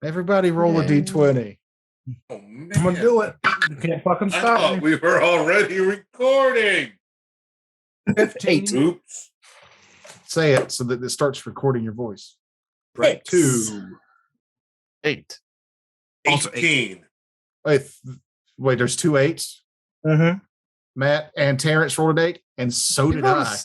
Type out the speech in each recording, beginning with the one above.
Everybody roll a d20. Oh, man. I'm gonna do it. You can't fucking I stop thought me. we were already recording. 15. Oops. Say it so that it starts recording your voice. Right. 2. 8. Also 18. Wait, there's 2 8s. Mm-hmm. Matt and Terrence rolled an 8, and so did I.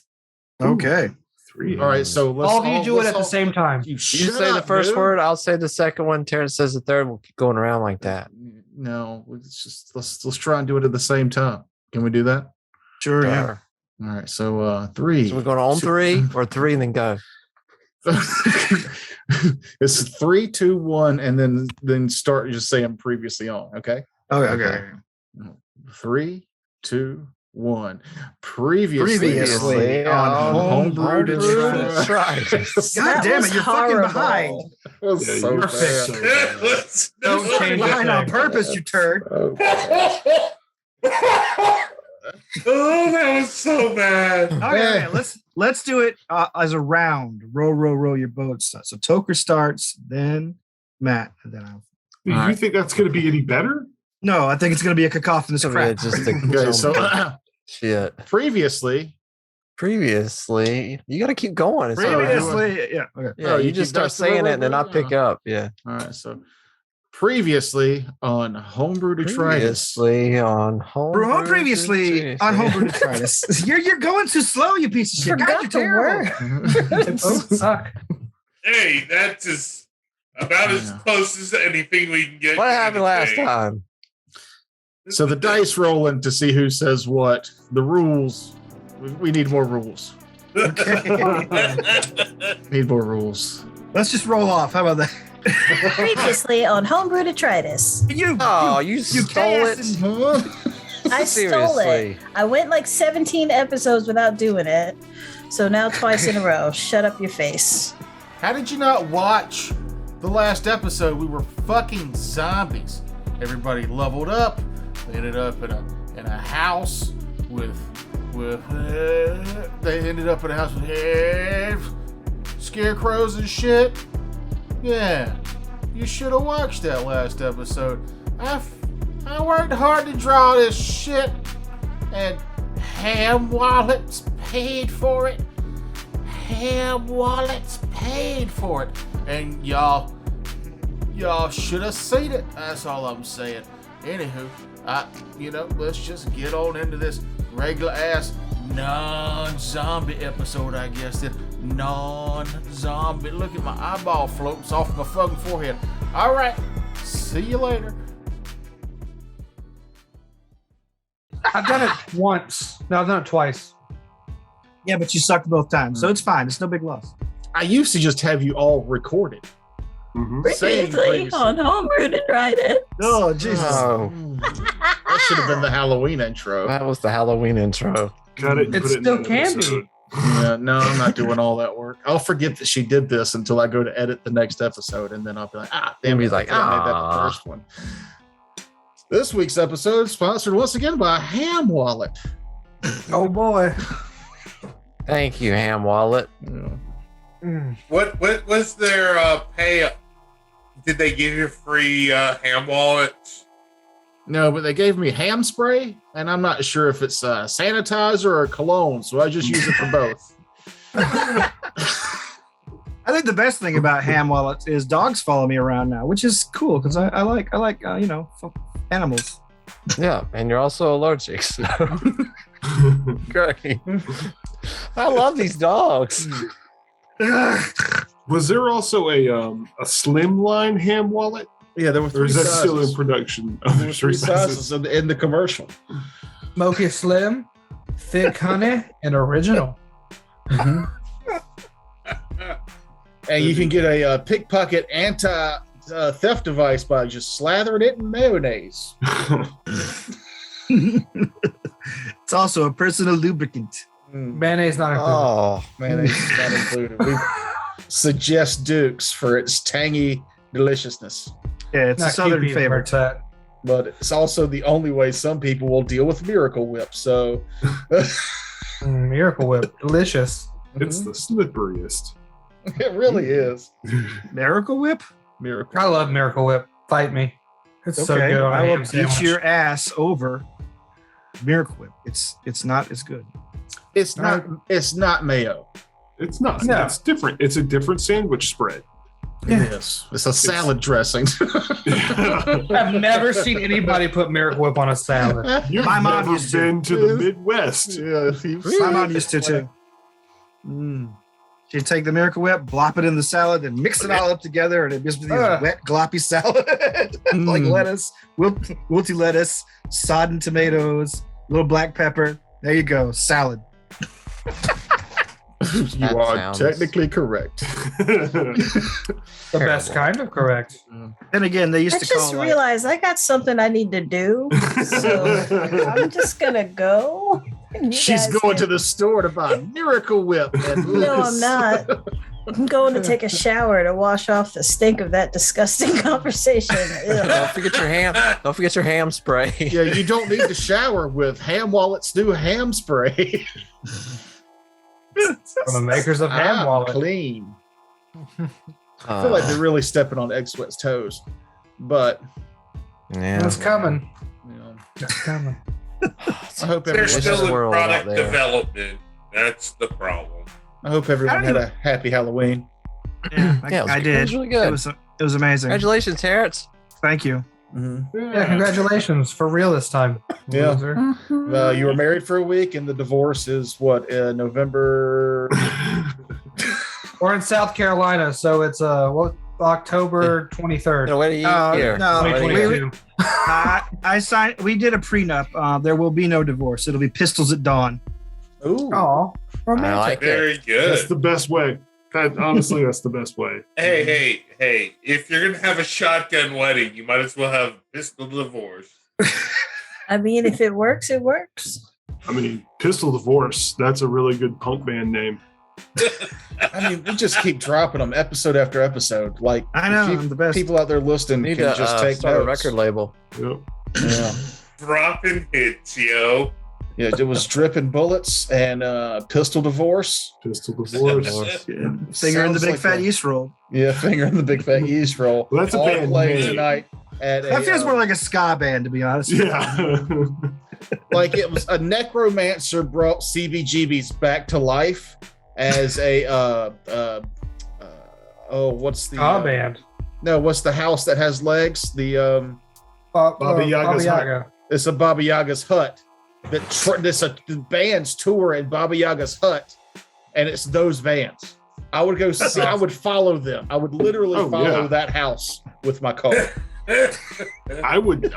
Okay. 3. All right, so let's All of you do it at the same time. You You shut say the up, first dude. word, I'll say the second one. Terrence says the third. We'll keep going around like that. No, it's just let's try and do it at the same time. Can we do that? Sure, yeah. Sure. All right, so 3. So we're going on 3 or 3 and then go. It's 3, 2, 1, and then start just saying previously on. Okay. Okay. 3, 2, 1. Previously Previously on Homebrew Detritus. God damn it, you're fucking behind. That was so you're bad. so bad. Don't change behind on purpose, you turd. Oh, that was so bad. Okay, let's do it as a round. Row your boats. So Toker starts, then Matt, and then I'll. Do you think that's going to be any better? No, I think it's going to be a cacophonous Yeah, crap. just a Okay, so shit. previously, You got to keep going. It's not- Previously, yeah. Okay. Yeah, Oh, you you just keep- start that's the saying right it and then I word? pick up. Yeah. all right. So previously on Homebrew Detritus. Previously on home. Home previously on Homebrew Detritus. You're going too slow, you piece of shit. God, you're terrible. They both suck. Hey, that's about as Yeah. close as anything we can get. What to happened last anything. time? So the dice rolling to see who says what. The rules. We need more rules. Need more rules. Let's just roll off. How about that? Previously on Homebrew Detritus. You stole it. I stole it. Seriously. I went like 17 episodes without doing it. So now twice in a row. Shut up your face. How did you not watch the last episode? We were fucking zombies. Everybody leveled up. They ended up in a house with they ended up in a house with scarecrows and shit. Yeah, you should have watched that last episode. I worked hard to draw this shit, and Ham Wallets paid for it. Ham Wallets paid for it, and y'all should have seen it. That's all I'm saying. Anywho, let's just get on into this regular ass non-zombie episode, I guess. It non-zombie. Look at my eyeball floats off my fucking forehead. All right, see you later. I've done it once. No, I've done it twice. Yeah, but you sucked both times, so it's fine. It's no big loss. I used to just have you all recorded. Saying Previously on Homebrew Detritus. Oh, Jesus. Oh, That should have been the Halloween intro. that was the Halloween intro. Cut it. And It put still in that can be. episode. Yeah, no, I'm not doing all that work. I'll forget that she did this until I go to edit the next episode, and then I'll be like, damn He's it, like, I made that "Ah." the first one. This week's episode is sponsored once again by Ham Wallet. Oh boy. Thank you, Ham Wallet. What was their pay? Did they give you free ham wallets? No, but they gave me ham spray, and I'm not sure if it's sanitizer or cologne, so I just use it for both. I think the best thing about ham wallets is dogs follow me around now, which is cool because I like animals. Yeah, and you're also allergic. So. Great. I love these dogs. Was there also a slimline ham wallet? Yeah, there were Or three is that sizes. still in production? Oh, There were there's three sizes in the commercial. Smoky Slim, Thick Honey, and Original. And you can get a pickpocket anti-theft device by just slathering it in mayonnaise. It's also a personal lubricant. Mayonnaise not included. Oh, Mayonnaise is not included. We suggest Duke's for its tangy deliciousness. Yeah, it's Not a southern QP favorite. works that. But it's also the only way some people will deal with Miracle Whip. So Miracle Whip, delicious. It's the slipperiest. it really is. Miracle Whip? Miracle. I love Miracle Whip. Fight me. It's so Okay, good on a I will ham beat sandwich. your ass over Miracle Whip. It's not as good. It's not mayo. It's not. No. It's different. It's a different sandwich spread. It is. It's a salad dressing. I've never seen anybody put Miracle Whip on a salad. You've My mom never used to. been to the Midwest. Yeah, My mom used to too. She'd take the Miracle Whip, blop it in the salad, and mix it all up together, and it just be these wet, gloppy salad, like lettuce, wilty lettuce, sodden tomatoes, little black pepper. There you go, salad. You That are sounds- technically correct. The best kind of correct. Then again, they used I to just call realized I got something I need to do. So I'm just gonna go. and you She's guys going can- to the store to buy Miracle Whip. And No, I'm not. I'm going to take a shower to wash off the stink of that disgusting conversation. Ugh. Don't forget your ham. Don't forget your ham spray. Yeah, you don't need to shower with Ham Wallet's new ham spray. From the makers of Ham Wallet. Clean. I feel like they're really stepping on Egg Sweat's toes. But, yeah. It's coming. you know, It's coming. I hope They're everyone, Delicious still in world out product there. development. That's the problem. I hope everyone had a happy Halloween. Yeah, Yeah, I it did. was really good. It was amazing. Congratulations, Terrence. Thank you. Yeah, congratulations. For real this time. Yeah. Loser. You were married for a week, and the divorce is what, November? We're in South Carolina, so it's October 23rd. No, wait a year. no, Wait a wait, year. wait. I signed. We did a prenup. There will be no divorce. It'll be pistols at dawn. Ooh. Oh, I like it. Very That's good. the best way. Honestly, that's the best way. Hey, if you're gonna have a shotgun wedding, you might as well have pistol divorce. I mean, if it works, it works. I mean, Pistol Divorce, that's a really good punk band name. I mean, we just keep dropping them episode after episode. Like, I know, if I'm the best. People out there listening We need can to just take start notes. a record label. Yep. Yeah. Dropping hits, yo. Yeah, it was Dripping Bullets and Pistol Divorce. Pistol Divorce. Finger in the Sounds big like fat a- yeast roll. Yeah, Finger in the Big Fat Yeast Roll. Well, that's a All band playing name. tonight at That feels a, more like a ska band, to be honest. Yeah. like it was a necromancer brought CBGB's back to life as a what's the band. No, what's the house that has legs? The Baba Yaga's hut. Yaga. it's a Baba Yaga's hut. The band's tour in Baba Yaga's hut, and it's those bands. I would go see. I would follow them. I would literally Oh, follow yeah. that house with my car. I would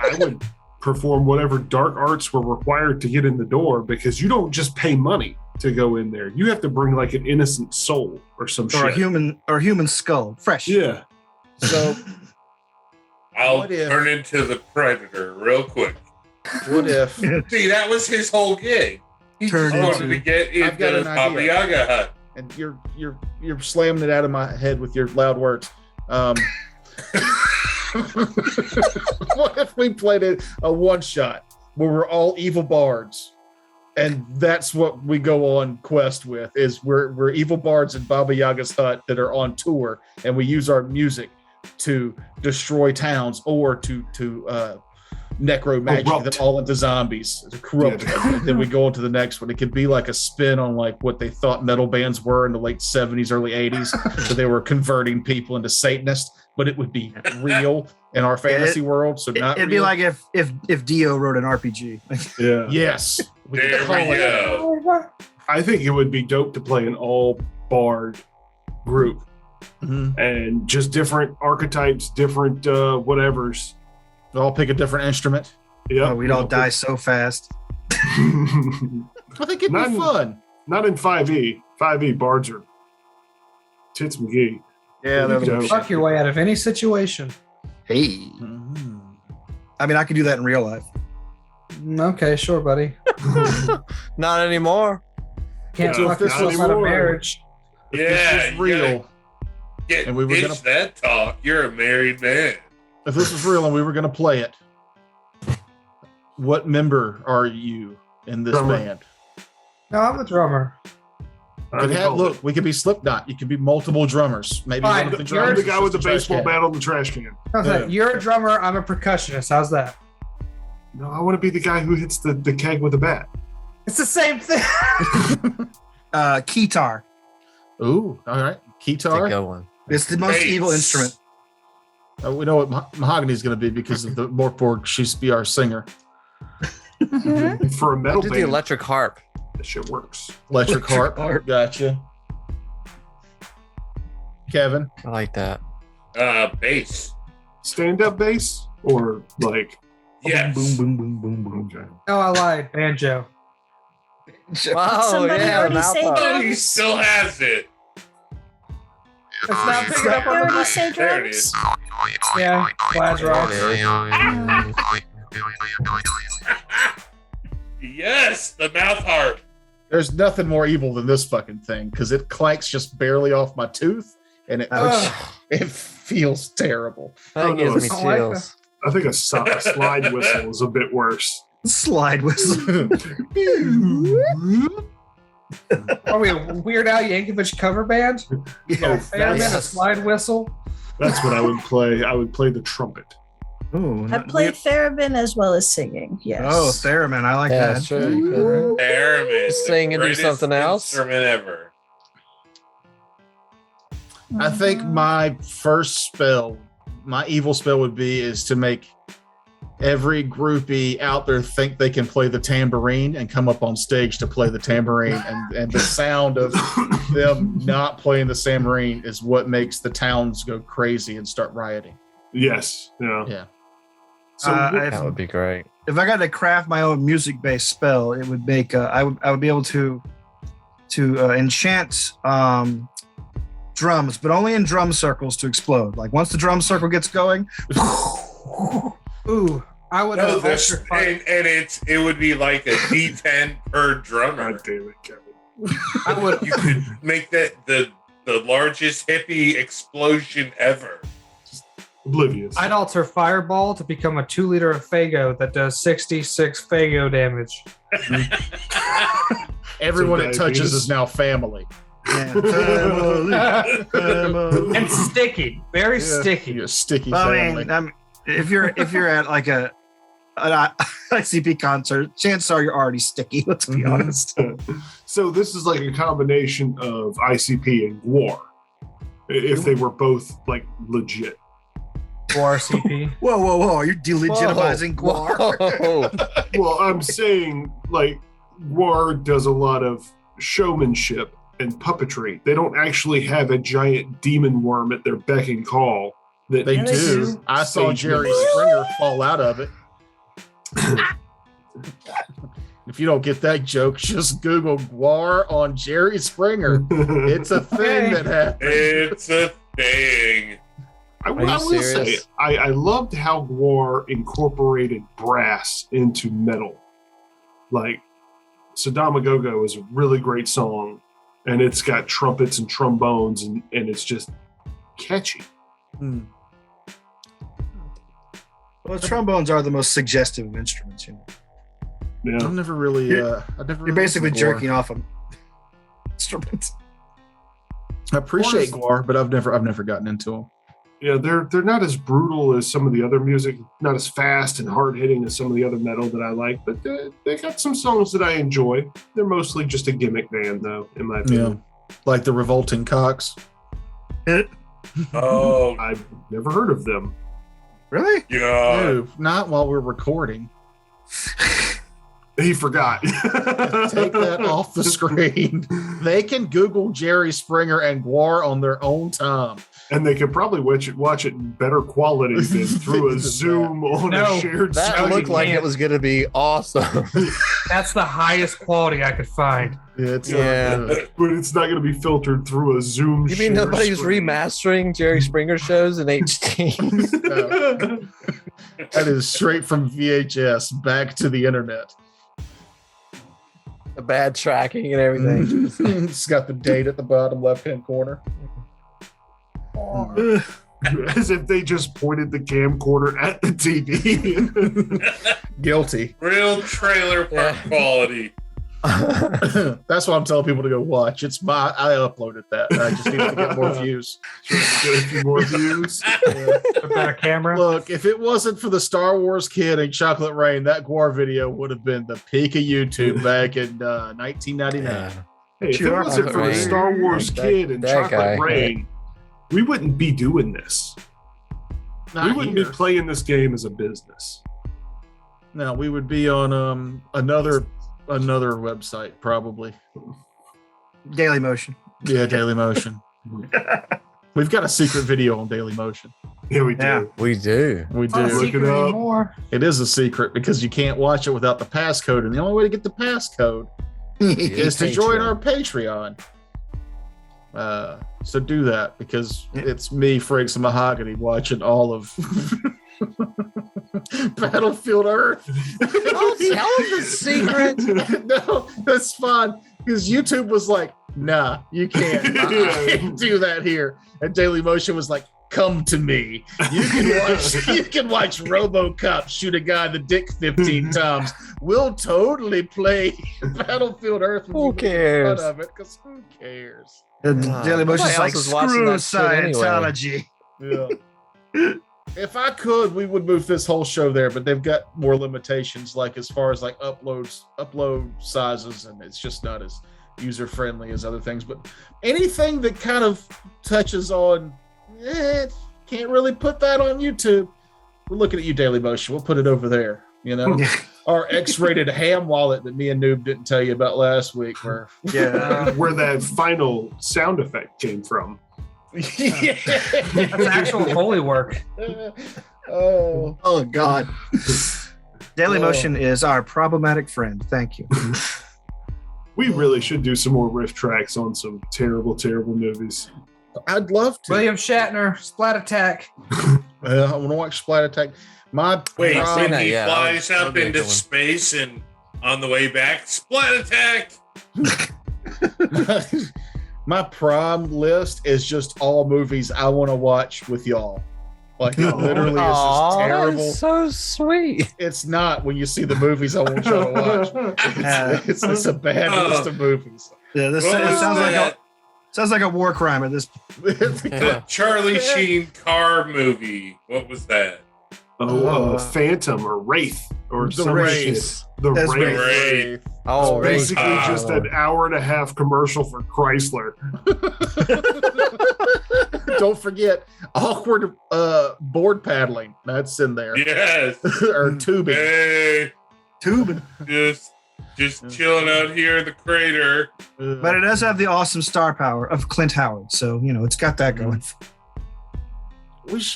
perform whatever dark arts were required to get in the door, because you don't just pay money to go in there. You have to bring like an innocent soul or some Or a shit. human skull, fresh. Yeah. So I'll What if- turn into the predator real quick. what if? See, that was his whole gig. He Turn just wanted into- to get I've got into an Baba idea. Yaga hut. And you're slamming it out of my head with your loud words. What if we played a one shot where we're all evil bards, and that's what we go on quest with? Is we're evil bards in Baba Yaga's hut that are on tour, and we use our music to destroy towns or to necro magic Corrupt. them all into zombies, to corrupt them. And then we go on to the next one. It could be like a spin on like what they thought metal bands were in the late 70s, early 80s. So they were converting people into Satanists, but it would be real in our fantasy world. So not It'd be real. like if Dio wrote an RPG. Yeah. Yes. We could There call we it- go. I think it would be dope to play an all bard group Mhm. and just different archetypes, different whatevers. They'll all pick a different instrument. Yeah. Oh, we'd all die so fast. I think it'd be Not- fun. Not in 5e. 5e bards are tits McGee. Yeah, that'd be that'll dope. Fuck your way out of any situation. Hey. Mhm. I mean, I could do that in real life. Okay, sure, buddy. Not anymore. Can't Yeah, fuck this yourself was out of anymore. marriage. Yeah, This is you real. gotta Get And we were ditch gonna- that talk. You're a married man. If this was real and we were going to play it, what member are you in this Drummer. band? No, I'm the drummer. Look, we could be Slipknot. You could be multiple drummers. Maybe Fine, one of the you're drummers. I'm the guy is with the just a trash baseball can. bat on the trash can. Yeah. You're a drummer. I'm a percussionist. How's that? No, I want to be the guy who hits the keg with a bat. It's the same thing. Keytar. Ooh, all right. It's a Keytar. good one. It's the most Bass. evil instrument. We know what mahogany is going to be because of the Morkborg. She's be our singer. For a I metal did the band, electric harp. that shit works. Electric harp. Gotcha. Kevin. I like that. Bass. Stand-up bass or like Yes. Boom, boom, boom, boom, boom. okay. Oh, I lied. Banjo. Wow, Somebody yeah, already mouth say harp. drums? He still has it. It's not picking up You on already the say There it drums? is. Yeah, Flash Rock. Yes, the mouth harp. There's nothing more evil than this fucking thing because it clanks just barely off my tooth and it feels terrible. That Oh, no, gives me I like chills. I think a slide whistle is a bit worse. Slide whistle. Are we a Weird Al Yankovic cover band? Yeah. Theremin, a slide whistle. That's what I would play. I would play the trumpet. Ooh, I played theremin as well as singing. Yes. Oh, theremin. I like Yeah, that. that's true. Theremin. Just sing and do greatest something else? Instrument ever. I think my first spell, my evil spell would be is to make every groupie out there think they can play the tambourine and come up on stage to play the tambourine. And the sound of them not playing the tambourine is what makes the towns go crazy and start rioting. Yes. Yeah. Yeah. So That would be great. If I got to craft my own music-based spell, it would make I would be able to enchant drums, but only in drum circles to explode. Like once the drum circle gets going, Ooh, I would No, have this, ultra fire. and it would be like a D10 per drummer. God damn it, Kevin. I would. You could make that the largest hippie explosion ever. Oblivious. I'd alter Fireball to become a 2 liter of Fago that does 66 Fago damage. Everyone Some it touches diabetes. is now family. yeah. Family. And sticky, very sticky. You're a sticky I family. mean, if you're at like an ICP concert, chances are you're already sticky. Let's be Mhm. honest. So this is like a combination of ICP and War. If they were both like legit. RCP. Whoa, whoa, whoa! Are you delegitimizing Guar? Whoa. Well, I'm saying like War does a lot of showmanship and puppetry. They don't actually have a giant demon worm at their beck and call. That They Yeah, they do. do. I saw Sage Jerry members. Springer fall out of it. If you don't get that joke, just Google Guar on Jerry Springer. It's a thing that happens. It's a thing. I you will say, serious? I loved how War incorporated brass into metal. Like, Saddam Go is a really great song, and it's got trumpets and trombones, and it's just catchy. Hmm. Well, trombones are the most suggestive of instruments. You know, Yeah. I've never really. I've never. you're really basically listened to Guar. jerking off them instruments. I appreciate Guar's- Guar, but I've never gotten into them. Yeah, they're not as brutal as some of the other music, not as fast and hard hitting as some of the other metal that I like, but they got some songs that I enjoy. They're mostly just a gimmick band, though, in my opinion. Like the Revolting Cocks. Oh, I've never heard of them. Really? yeah. No, not while we're recording. He forgot. Take that off the screen. They can Google Jerry Springer and Guar on their own time. And they could probably watch it in better quality than through a Than Zoom on No, a shared That No, you looked like can't. it was going to be awesome. That's the highest quality I could find. It's Yeah. but it's not going to be filtered through a Zoom. You mean share nobody's screen. remastering Jerry Springer shows in HD? That is straight from VHS back to the internet. The bad tracking and everything. It's got the date at the bottom left-hand corner. As if they just pointed the camcorder at the TV. Guilty. Real trailer park Yeah. quality. That's why I'm telling people to go watch. I uploaded that. I just need to get more views. Trying to get a few more views. A better camera. Look, if it wasn't for the Star Wars Kid and Chocolate Rain, that Guar video would have been the peak of YouTube back in 1999. Yeah. Hey, if it wasn't for the Star Wars Kid and that guy. Chocolate Rain, we wouldn't be doing this. We wouldn't be playing this game as a business. No, we would be on another website probably. Daily Motion. Yeah, Daily Motion. We've got a secret video on Daily Motion. Yeah, we do. Yeah. We do. We do. Look it up. Anymore. It is a secret because you can't watch it without the passcode, and the only way to get the passcode is to join our Patreon. So do that because it's me, Frakes, and Mahogany watching all of Battlefield Earth. Don't tell the secret. No, that's fine because YouTube was like, "Nah, you can't. I can't do that here." And Daily Motion was like, "Come to me. You can watch RoboCop shoot a guy in the dick 15 times. We'll totally play Battlefield Earth. Who cares? Because who cares?" Daily Motion's nobody like, else is watching screw that shit anyway." Scientology. Yeah. If I could, we would move this whole show there, but they've got more limitations, like as far as like upload sizes, and it's just not as user friendly as other things. But anything that kind of touches on, can't really put that on YouTube. We're looking at you, Daily Motion. We'll put it over there. You know, our X-rated ham wallet that me and Noob didn't tell you about last week, where Where that final sound effect came from. That's actual Foley work. Oh God. Daily Motion is our problematic friend. Thank you. We really should do some more riff tracks on some terrible, terrible movies. I'd love to. William Shatner, Splat Attack. I want to watch Splat Attack. Wait, I've when seen that, he yeah. flies That up would be a into good one. space and on the way back, Splat Attack! My prime list is just all movies I want to watch with y'all. Like it literally is just Aw, that terrible. is so sweet. It's not when you see the movies I want y'all to watch. It's a bad list of movies. Yeah, this What it was sounds like a war crime at this. The Charlie Sheen car movie. What was that? Phantom or Wraith or The some Wraith. shit. The That's Wraith. Wraith. Oh, It's basically Wraith. just an hour and a half commercial for Chrysler. Don't forget awkward board paddling. That's in there. Yes. Or tubing. Hey, Tubing. just chilling out here in the crater. But it does have the awesome star power of Clint Howard. So, you know, it's got that going.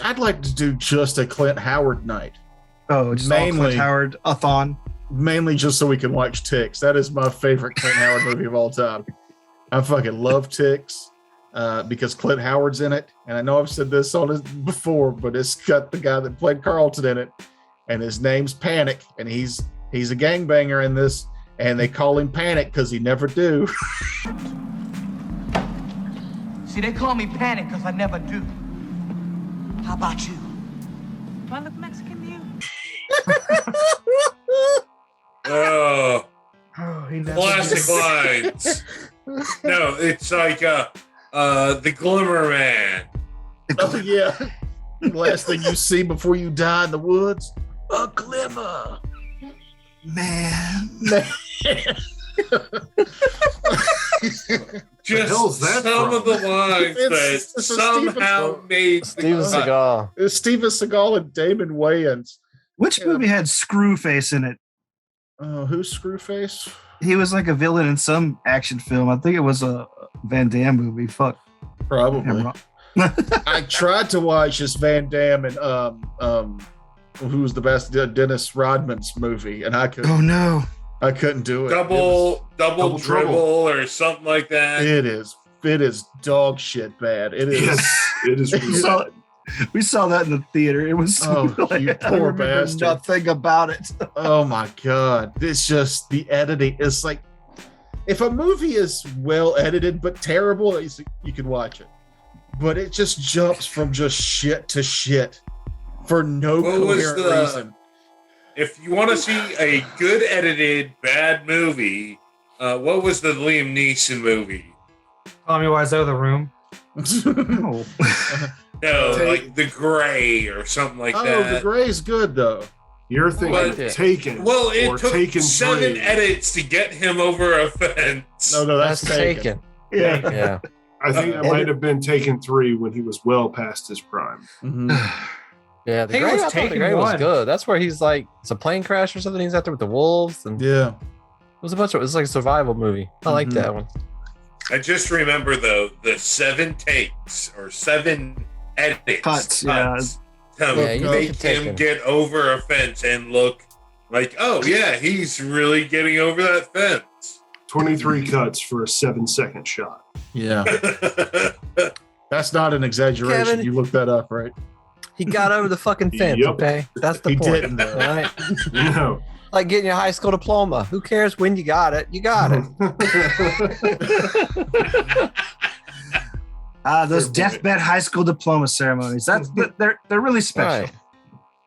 I'd like to do just a Clint Howard night. Oh, just all Mainly- Clint Howard-a-thon. Mainly just so we can watch Ticks. That is my favorite Clint Howard movie of all time. I fucking love Ticks because Clint Howard's in it. And I know I've said this on it before, but it's got the guy that played Carlton in it. And his name's Panic. And he's a gangbanger in this. And they call him Panic because he never do. See, they call me Panic because I never do. How about you? Do I look Mexican to you? Oh, Oh, he never classic lines. No, it's like the Glimmer Man. Oh, yeah. Last thing you see before you die in the woods, a glimmer. Man. Just hell's that some from? of the lines It's that a somehow made Steven the cut. Seagal. It's Steven Seagal and Damon Wayans. Which movie had Screwface in it? Oh, who's Screwface? He was like a villain in some action film. I think it was a Van Damme movie. Fuck. I'm Probably. wrong. I tried to watch this Van Damme and who's the best Dennis Rodman's movie, and I couldn't. Oh no. I couldn't do it. Double Double dribble Trouble. or something like that. It is dog shit bad. It is. Yes, it is. We saw that in the theater. It was Oh, you I poor remember bastard. nothing about it. Oh my god! It's just the editing. It's like if a movie is well edited but terrible, you can watch it. But it just jumps from just shit to shit for no What was coherent reason. If you want to see a good edited bad movie, What was the Liam Neeson movie? Tommy Wiseau, The Room. Oh. No, like The Gray or something like Oh, that. The Gray's good though. You're thinking But- Taken. Well, it or took Taken 7 3. edits to get him over a fence. No, That's that's taken. Yeah. Yeah. I think it might have been Taken 3 when he was well past his prime. Mhm. Yeah, think it was I thought the Taken Gray was 1. good. That's where he's like, it's a plane crash or something. He's out there with the wolves, and it Yeah. was a like a survival movie. I like Mhm. that one. I just remember though the 7 takes or 7 edits Cuts, to Yeah, you make make it him Taken. get over a fence and look like, oh yeah, he's really getting over that fence. 23 cuts for a 7-second shot. Yeah. That's not an exaggeration. Kevin. You looked that up, right? He got over the fucking fence. Yep. Okay, that's the He point. didn't, though. All right, No. like getting your high school diploma. Who cares when you got it? You got it. Those deathbed high school diploma ceremonies. They're really special. Right.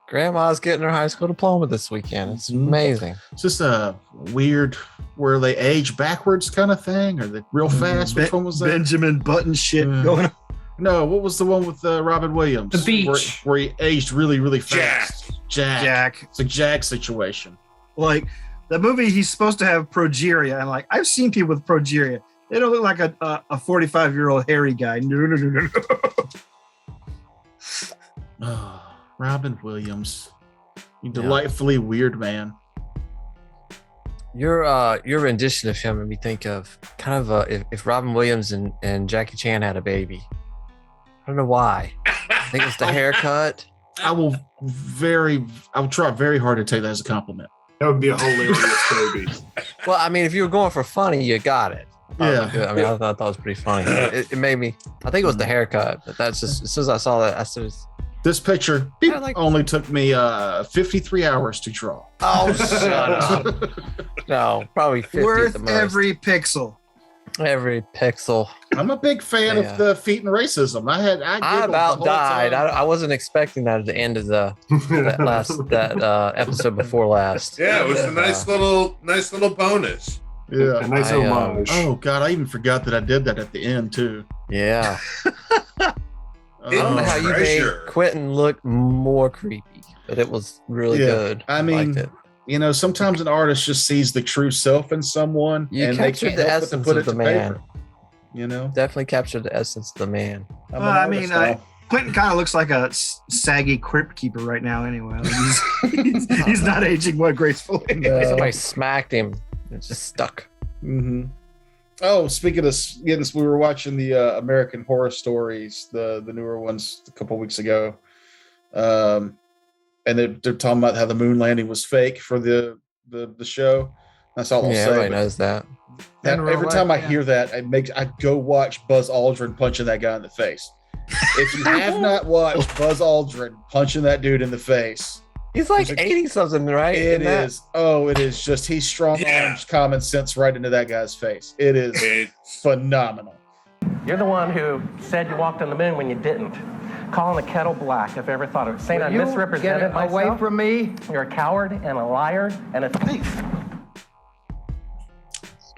Grandma's getting her high school diploma this weekend. It's Mhm. amazing. It's just a weird where they age backwards kind of thing, or they real fast. Which one was that? Benjamin Button shit Yeah. going on. No, what was the one with Robin Williams? The Beach. Where he aged really, really fast. Jack. Jack. It's a Jack situation. Like the movie, he's supposed to have progeria, and like I've seen people with progeria. They don't look like a 45-year-old hairy guy. No. Oh, Robin Williams, you delightfully weird man. Your rendition of him made me think of kind of if Robin Williams and Jackie Chan had a baby. I don't know why. I think it's the haircut. I will try very hard to take that as a compliment. That would be a hilarious baby. Well, I mean, if you were going for funny, you got it. Yeah. I mean, I thought it was pretty funny. It made me. I think it was the haircut, but that's just as soon as I saw that, I said, This picture beep, I like- only took me 53 hours to draw. "Oh, shut up!" No, probably 50 at the Worth most. every pixel. Every pixel. I'm a big fan Yeah. of the feet and racism. I I giggled about the whole died. time. I wasn't expecting that at the end of that episode before last. Yeah, it was a nice little bonus. A Yeah. nice I, homage. Oh God, I even forgot that I did that at the end too. Yeah. I don't know Oh, how you made treasure. Quentin look more creepy, but it was really Yeah, good. I mean, liked it. You know, sometimes an artist just sees the true self in someone, You and they captured can't the help but to essence put of it to the man. paper. You know, Definitely captured the essence of the man. I'm an Well, I artist mean, now. Quentin kind of looks like a saggy crypt keeper right now. Anyway, like he's not aging well gracefully. No. Somebody smacked him. It just stuck. Mm-hmm. Oh, speaking of this, we were watching the American Horror Stories, the newer ones, a couple weeks ago, and they're talking about how the moon landing was fake for the show. That's all I'll Yeah, say. everybody but knows that. that- In real every time life, I hear that, I go watch Buzz Aldrin punching that guy in the face. If you have not watched Buzz Aldrin punching that dude in the face, He's like There's a- 80 something, right? it In that? is. Oh, it is just he strong Yeah. arms common sense right into that guy's face. It is It's phenomenal. You're the one who said you walked on the moon when you didn't. Calling the kettle black, if I ever thought of it. Saying I You misrepresented get myself. away from me. You're a coward and a liar and a thief.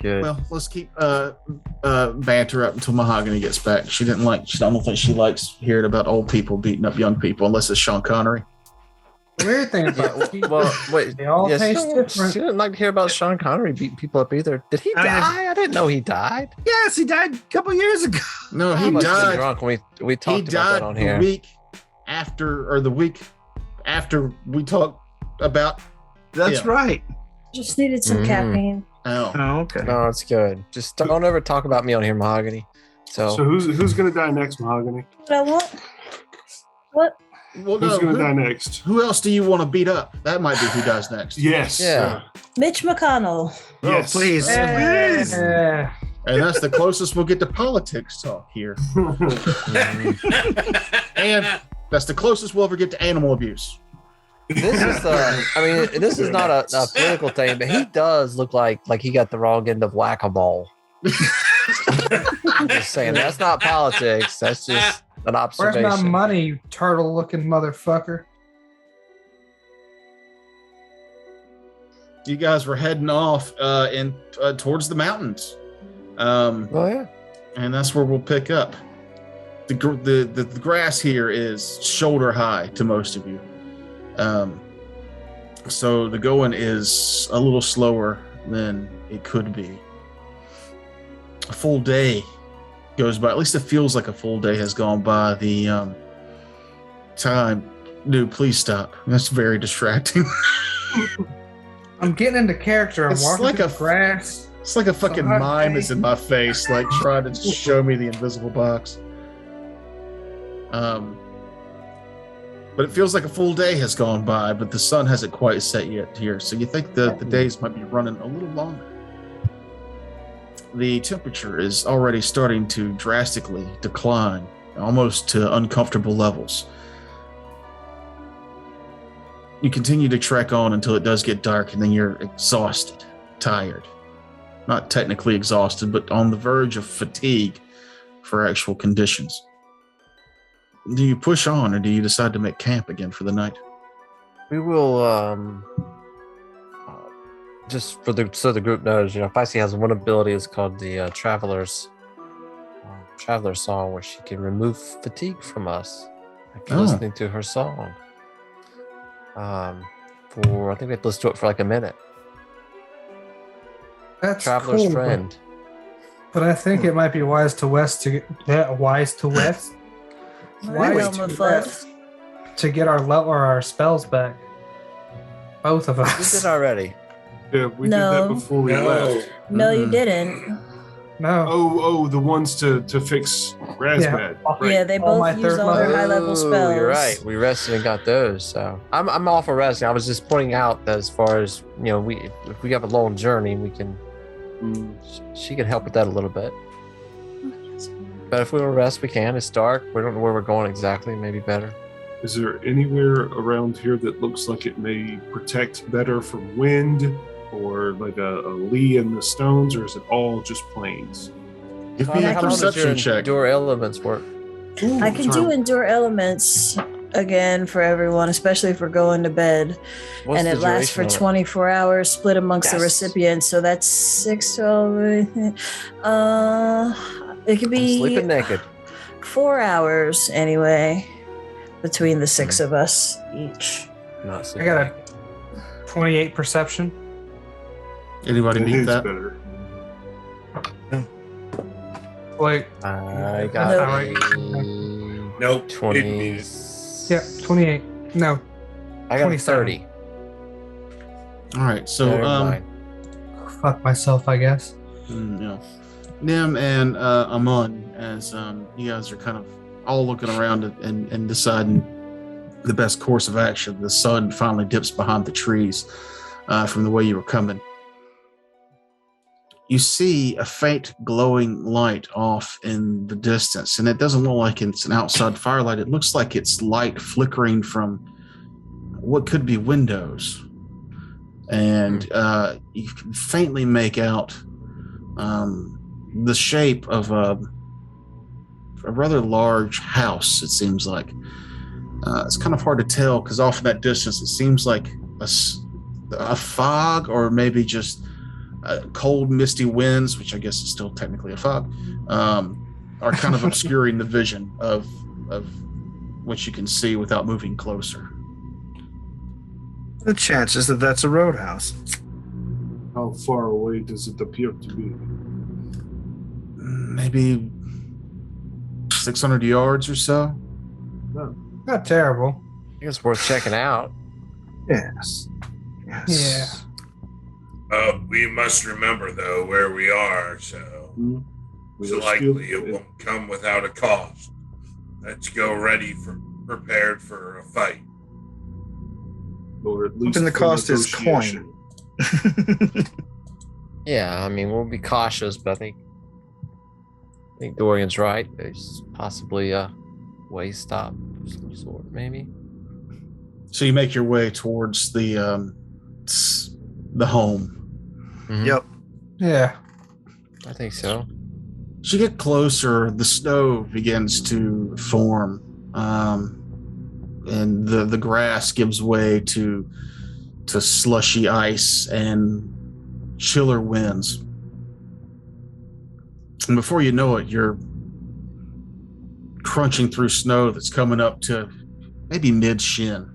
Good. Well, let's keep banter up until Mahogany gets back. I don't think she likes hearing about old people beating up young people unless it's Sean Connery. The weird thing about Well, wait. they all Yeah, taste different. she didn't like to hear about Sean Connery beating people up either. Did he I mean, die? I didn't know he died. Yes, he died a couple years ago. No, He he must have been died. drunk when we He talked about died that on the here. week after we talked about. That's Yeah. right. Just needed some Mhm. caffeine. Oh, Oh, okay. No, it's good. Just don't ever talk about me on here, Mahogany. So So who's gonna die next, Mahogany? What I want? What? well, Who's no. gonna die Who, next? who else do you want to beat up? That might be who dies next. Yes. Yeah. Mitch McConnell. Oh, Yes. please. Please. Eh, And that's the closest we'll get to politics talk here. And that's the closest we'll ever get to animal abuse. this is this is not a political thing, but he does look like he got the wrong end of whack-a-mole. I'm just saying that's not politics. That's just an where's observation. my money, you turtle-looking motherfucker? you guys were heading off towards the mountains. Oh yeah. And that's where we'll pick up. The grass here is shoulder high to most of you. So the going is a little slower than it could be. A full day goes by. At least it feels like a full day has gone by. The time. Dude, please stop. That's very distracting. I'm getting into character. I'm It's walking like through a- the grass. It's like a fucking hot mime day. is in my face, like trying to show me the invisible box. But it feels like a full day has gone by, but the sun hasn't quite set yet here. So you think the days might be running a little longer. The temperature is already starting to drastically decline, almost to uncomfortable levels. You continue to trek on until it does get dark, and then you're exhausted, tired. Not technically exhausted, but on the verge of fatigue for actual conditions. Do you push on, or do you decide to make camp again for the night? We will just so the group knows, Feisty has one ability. It's called the Traveler's Song, where she can remove fatigue from us after listening to her song. I think we have to listen to it for like a minute. That's Traveler's cool, Friend. But I think it might be wise to west to get wise to west. Realm of Love. To get our spells back. Both of We us. did already. Yeah, we No. did that before we left. No, you didn't. No. Oh, the ones to fix Razbad. Right. Yeah, they All my both use third all their level. high level spells. You're right. We rested and got those. So I'm all for resting. I was just pointing out that as far as if we have a long journey, we can. She can help with that a little bit. But if we want to rest, we can. It's dark. We don't know where we're going exactly. Maybe better. Is there anywhere around here that looks like it may protect better from wind, or like a lee in the stones, or is it all just plains? Give me a How long does your perception check. endure elements work? I can do endure elements again for everyone, especially if we're going to bed. What's and the it lasts for duration of it? 24 hours, split amongst the Yes. recipients. So that's 6, 12. It could I'm be sleeping naked. 4 hours anyway, between the 6 of us each. Not I sleeping. got a 28 perception. Anybody It need is that? better. Like, I No. got Nope. 20. Didn't need it. yeah, 28. No, I got 27. 30. All right, so Never mind. fuck myself, I guess. Nim and Amun, as you guys are kind of all looking around and deciding the best course of action, the sun finally dips behind the trees from the way you were coming. You see a faint glowing light off in the distance, and it doesn't look like it's an outside firelight. It looks like it's light flickering from what could be windows. And you can faintly make out the shape of a rather large house, it seems like. It's kind of hard to tell because off in that distance, it seems like a fog, or maybe just cold, misty winds, which I guess is still technically a fog, are kind of obscuring the vision of what you can see without moving closer. The chances that that's a roadhouse. How far away does it appear to be? Maybe 600 yards or so. Not terrible. I think it's worth checking out. Yes. Yeah. We must remember, though, where we are, so it's likely it won't come without a cost. Let's go prepared for a fight. Or at least And the for cost is negotiation. coin. Yeah, I mean, we'll be cautious, but I think Dorian's right. There's possibly a way stop of some sort, maybe. So you make your way towards the home. Mhm. Yep. Yeah. I think so. As you get closer, the snow begins to form, and the grass gives way to to slushy ice and chiller winds. And before you know it, you're crunching through snow that's coming up to maybe mid-shin.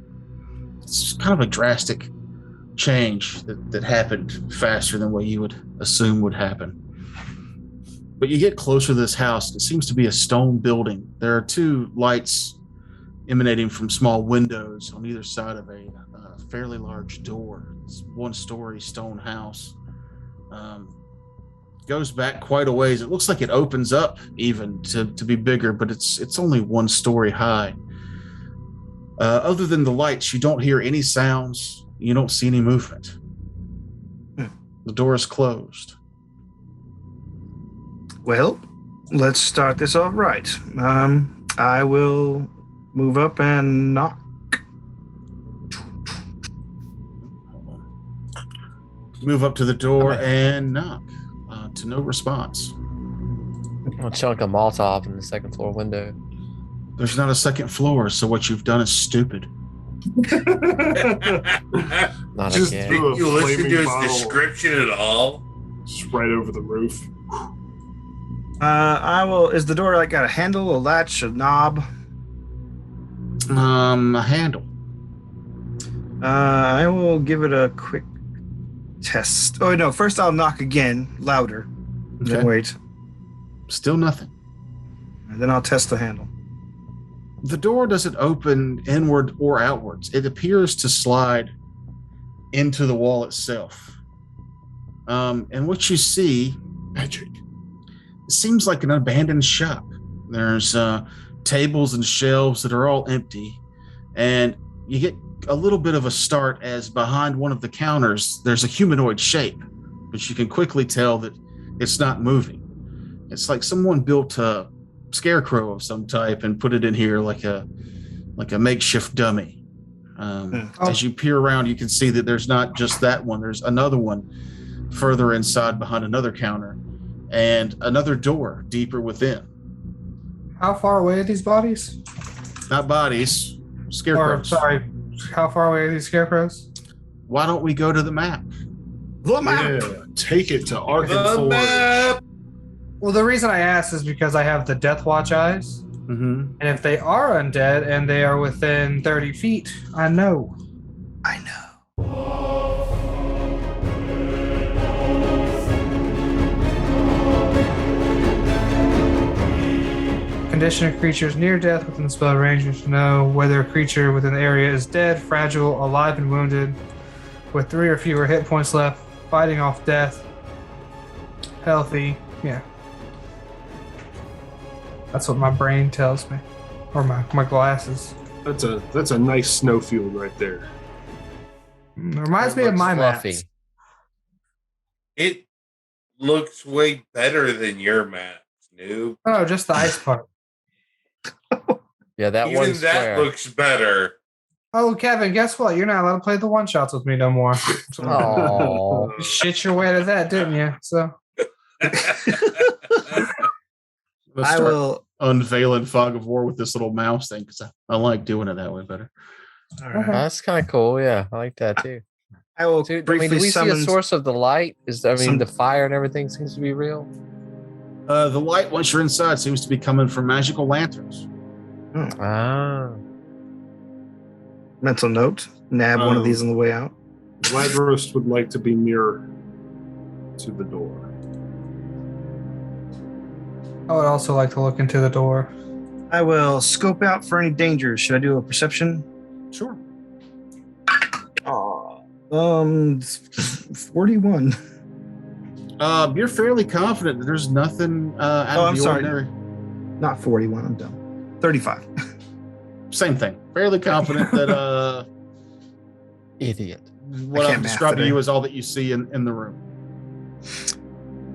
It's kind of a drastic change that happened faster than what you would assume would happen. But you get closer to this house. It seems to be a stone building. There are two lights emanating from small windows on either side of a fairly large door. It's a one-story stone house. Goes back quite a ways. It looks like it opens up even to be bigger, but it's only one story high. Other than the lights, you don't hear any sounds. You don't see any movement. The door is closed. Well, let's start this off right. I will move up and knock. Move up to the door and knock. To no response. I'll chunk a Molotov in the second floor window. There's not a second floor, so what you've done is stupid. Not Just again. threw a Did you listen flaming to his bottle description at all? just right over the roof. I will. Is the door like got a handle, a latch, a knob? A handle. I will give it a quick test. Oh no! First, I'll knock again, louder. Okay. Then wait, Still nothing. and then I'll test the handle. The door doesn't open inward or outwards. It appears to slide into the wall itself. And what you see, Magic. it seems like an abandoned shop. There's tables and shelves that are all empty. And you get a little bit of a start as behind one of the counters, there's a humanoid shape, but you can quickly tell that it's not moving. It's like someone built a scarecrow of some type and put it in here like a makeshift dummy. As you peer around, you can see that there's not just that one. There's another one further inside behind another counter and another door deeper within. How far away are these bodies? Not bodies, Or, scarecrows. sorry, how far away are these scarecrows? Why don't we go to the map? The map. Yeah, take it to Arkham The Forge. map! Well, the reason I asked is because I have the Death Watch eyes. Mm-hmm. And if they are undead and they are within 30 feet, I know. I know. Condition of creatures near death within the spell range to know whether a creature within the area is dead, fragile, alive, and wounded, with 3 or fewer hit points left, fighting off death, healthy. Yeah. That's what my brain tells me. Or my glasses. That's a nice snowfield right there. It reminds me of Looks my fluffy. maps. It looks way better than your map, noob. Oh, just the ice part. Yeah, that Even one that square. looks better. Oh, Kevin, guess what? You're not allowed to play the one shots with me no more. Oh, You shit your way to that, didn't you? So Let's I start will. unveiling Fog of War with this little mouse thing because I like doing it that way better. All right. that's kind of cool. Yeah, I like that too. I will So, I briefly mean, do we see a summon. source of the light? some- The fire and everything seems to be real. The light, once you're inside, seems to be coming from magical lanterns. Ah, Mental note: nab one of these on the way out. Ladros would like to be nearer to the door. I would also like to look into the door. I will scope out for any dangers. Should I do a perception? Sure. 41. You're fairly confident that there's nothing out of I'm the sorry. ordinary. Not 41. I'm dumb. 35. Same thing. Fairly confident that idiot. what I can't I'm math describing to today. you is all that you see in the room.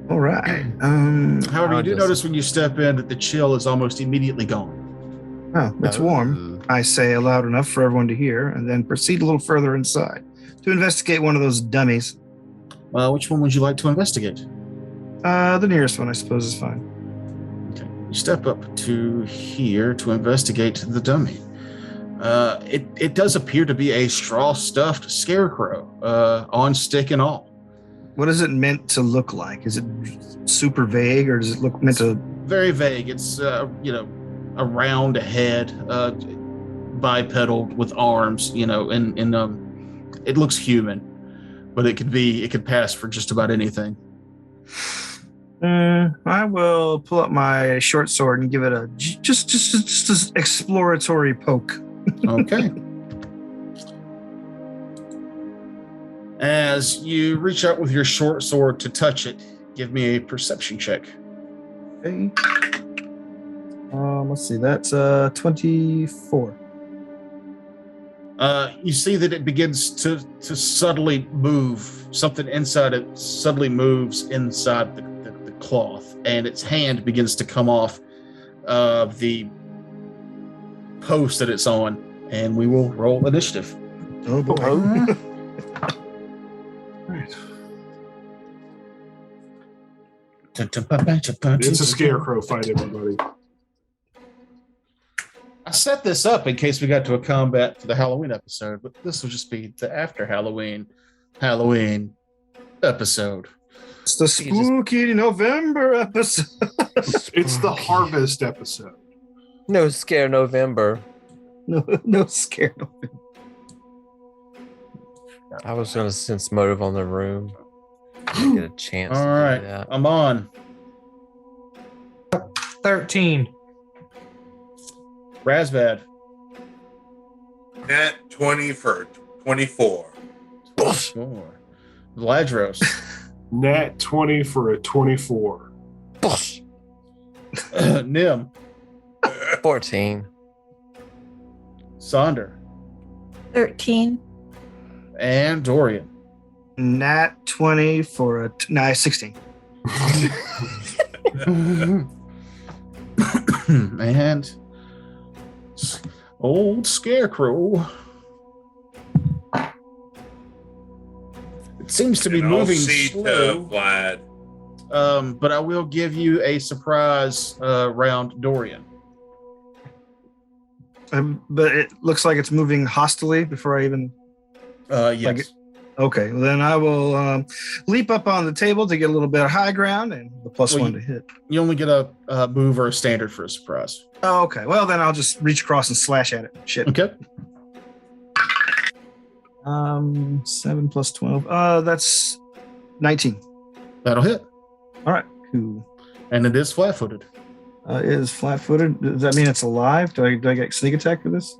All right. However, you I'll do just- notice when you step in that the chill is almost immediately gone. Oh, it's warm. I say loud enough for everyone to hear, and then proceed a little further inside to investigate one of those dummies. Which one would you like to investigate? The nearest one, I suppose, is fine. Okay. You step up to here to investigate the dummy. It does appear to be a straw-stuffed scarecrow, on stick and all. What is it meant to look like? Is it super vague, or does it look meant to? Very vague. It's a round head, bipedal with arms, and it looks human, but it could pass for just about anything. I will pull up my short sword and give it a just an exploratory poke. Okay. As you reach out with your short sword to touch it, give me a perception check. Okay. Let's see. That's 24. You see that it begins to subtly move. Something inside it subtly moves inside the cloth, and its hand begins to come off the post that it's on, and we will roll initiative. Oh boy. Right. It's a scarecrow fight, everybody. I set this up in case we got to a combat for the Halloween episode, but this will just be the after Halloween episode. It's the spooky November episode. It's the harvest episode. No scare November. No scare November. I was gonna sense motive on the room. I get a chance. All to right, do that. I'm on. 13. Razbad. Nat 20 for 24. 24. Vladros. Nat 20 for a 24. Nim. 14. Sonder. 13. And Dorian. Nat 20 for a 16. And old Scarecrow. It seems to be And moving I'll see slow. Vlad. But I will give you a surprise round Dorian. But it looks like it's moving hostily before I even. Yes. Okay, well then I will leap up on the table to get a little bit of high ground and the +1 to hit. You only get a move or a standard for a surprise. Oh, okay. Well, then I'll just reach across and slash at it. Shit. Okay. 7 plus 12. That's 19. That'll hit. All right. Cool. And it is flat-footed. It is flat-footed. Does that mean it's alive? Do I get sneak attack for this?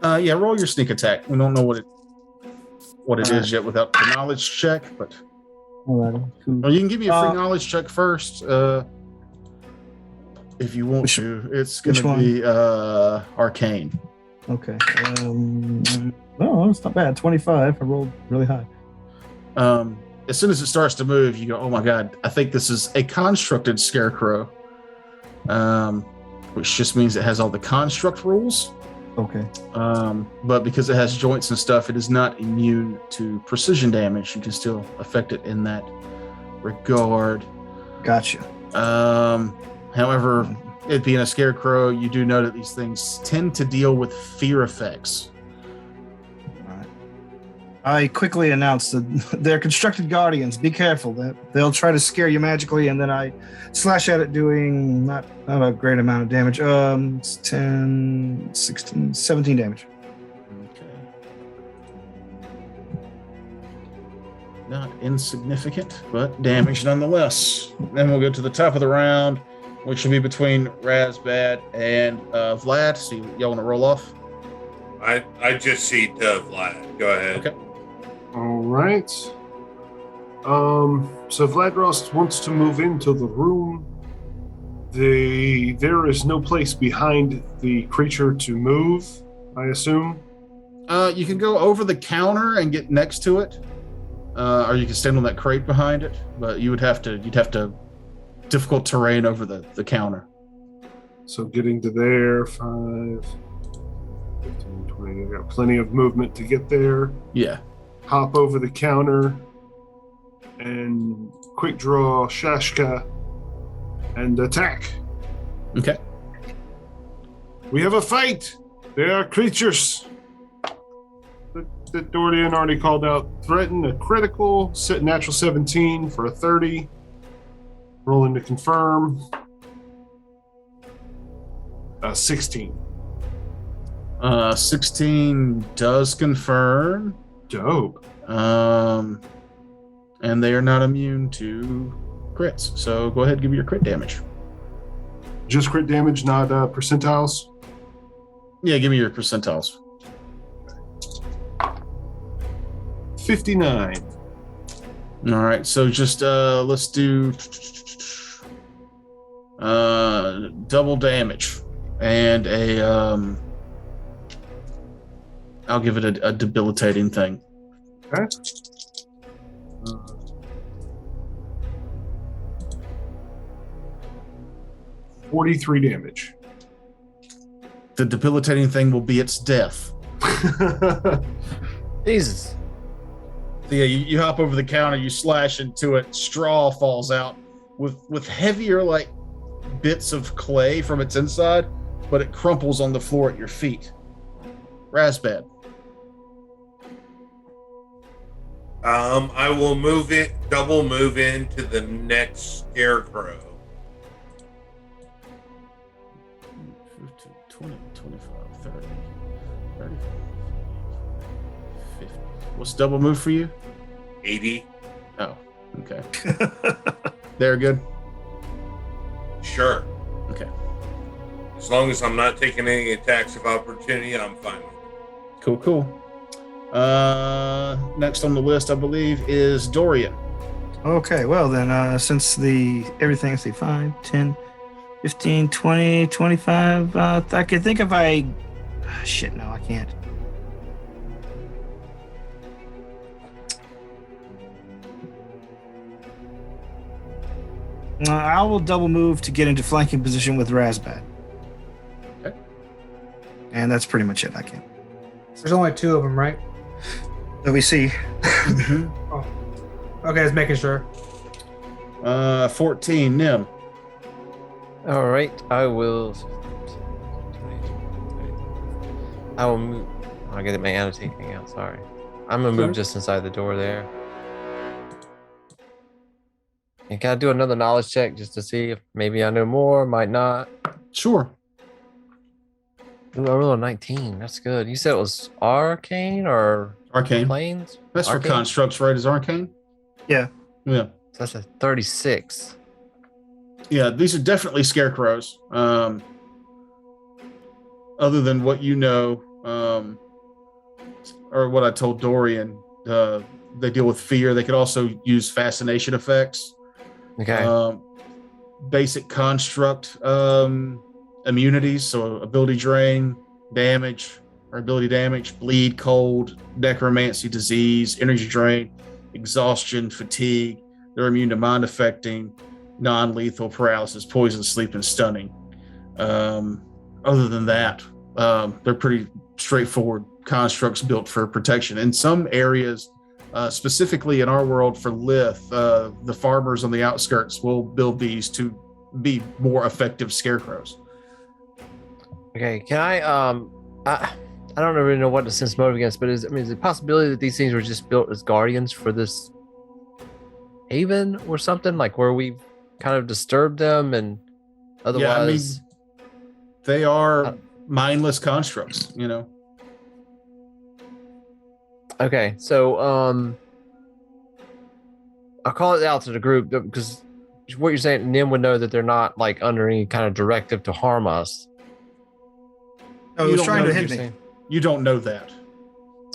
Yeah, roll your sneak attack. We don't know what it is yet without the knowledge check, but All right. Cool. well, you can give me a free knowledge check first, if you want to. It's going to be arcane. Okay. No, it's not bad. 25. I rolled really high. As soon as it starts to move, you go, "Oh my god! I think this is a constructed scarecrow," which just means it has all the construct rules. Okay. But because it has joints and stuff, it is not immune to precision damage. You can still affect it in that regard. Gotcha. However, it being a scarecrow, you do know that these things tend to deal with fear effects. I quickly announced that they're constructed guardians. Be careful. They'll try to scare you magically, and then I slash at it doing not a great amount of damage. It's 10, 16, 17 damage. Okay. Not insignificant, but damage nonetheless. Then we'll go to the top of the round, which will be between Razbad and Vlad. So y'all want to roll off? I just see Vlad. Go ahead. Okay. All right. So Vladros wants to move into the room. There is no place behind the creature to move, I assume. You can go over the counter and get next to it, or you can stand on that crate behind it. But you'd have to difficult terrain over the counter. So getting to there, 5, 15, 20. I got plenty of movement to get there. Yeah. Hop over the counter and quick draw Shashka and attack. Okay. We have a fight. There are creatures. That Dorian already called out. Threaten a critical. Set natural 17 for a 30. Rolling to confirm. 16. 16 does confirm. Dope. And they are not immune to crits. So go ahead and give me your crit damage. Just crit damage, not percentiles? Yeah, give me your percentiles. 59. All right, so just let's do double damage and I'll give it a debilitating thing. Okay. 43 damage. The debilitating thing will be its death. Jesus. So yeah, you hop over the counter, you slash into it, straw falls out with heavier like bits of clay from its inside, but it crumples on the floor at your feet. Razbad. I will double move into the next scarecrow. 15, 20, 25, 30, 35, 50. What's double move for you? 80. Oh, okay. They're good? Sure. Okay. As long as I'm not taking any attacks of opportunity, I'm fine with it. Cool. Next on the list, I believe, is Dorian. Okay, well then, since everything's 5, 10, 15, 20, 25, I can think if I... shit, no, I can't. I will double move to get into flanking position with Razbad. Okay. And that's pretty much it, I can. There's only 2 of them, right? That we see. Oh. Okay, just making sure. 14, Nim. All right, I will move. I'll get my annotating out. Sorry, I'm gonna move just inside the door there. And can I do another knowledge check just to see if maybe I know more? Might not. Sure. Ooh, I rolled a 19. That's good. You said it was arcane or Arcane. planes? That's Arcane? for constructs, right? Is arcane? Yeah. Yeah. So that's a 36. Yeah, these are definitely scarecrows. Other than what you know, or what I told Dorian, they deal with fear. They could also use fascination effects. Okay. Basic construct immunities, so ability drain, damage, or ability damage, bleed, cold, necromancy, disease, energy drain, exhaustion, fatigue. They're immune to mind affecting, non-lethal, paralysis, poison, sleep, and stunning. Other than that, they're pretty straightforward constructs built for protection. In some areas, specifically in our world for Lith, the farmers on the outskirts will build these to be more effective scarecrows. Okay. Can I don't really know what to sense motive against, but is it a possibility that these things were just built as guardians for this haven or something, like where we kind of disturbed them and otherwise? Yeah, they are mindless constructs, you know. Okay, so I'll call it out to the group because what you're saying, Nim would know that they're not like under any kind of directive to harm us. Oh, he was trying to hit me. Saying. You don't know that.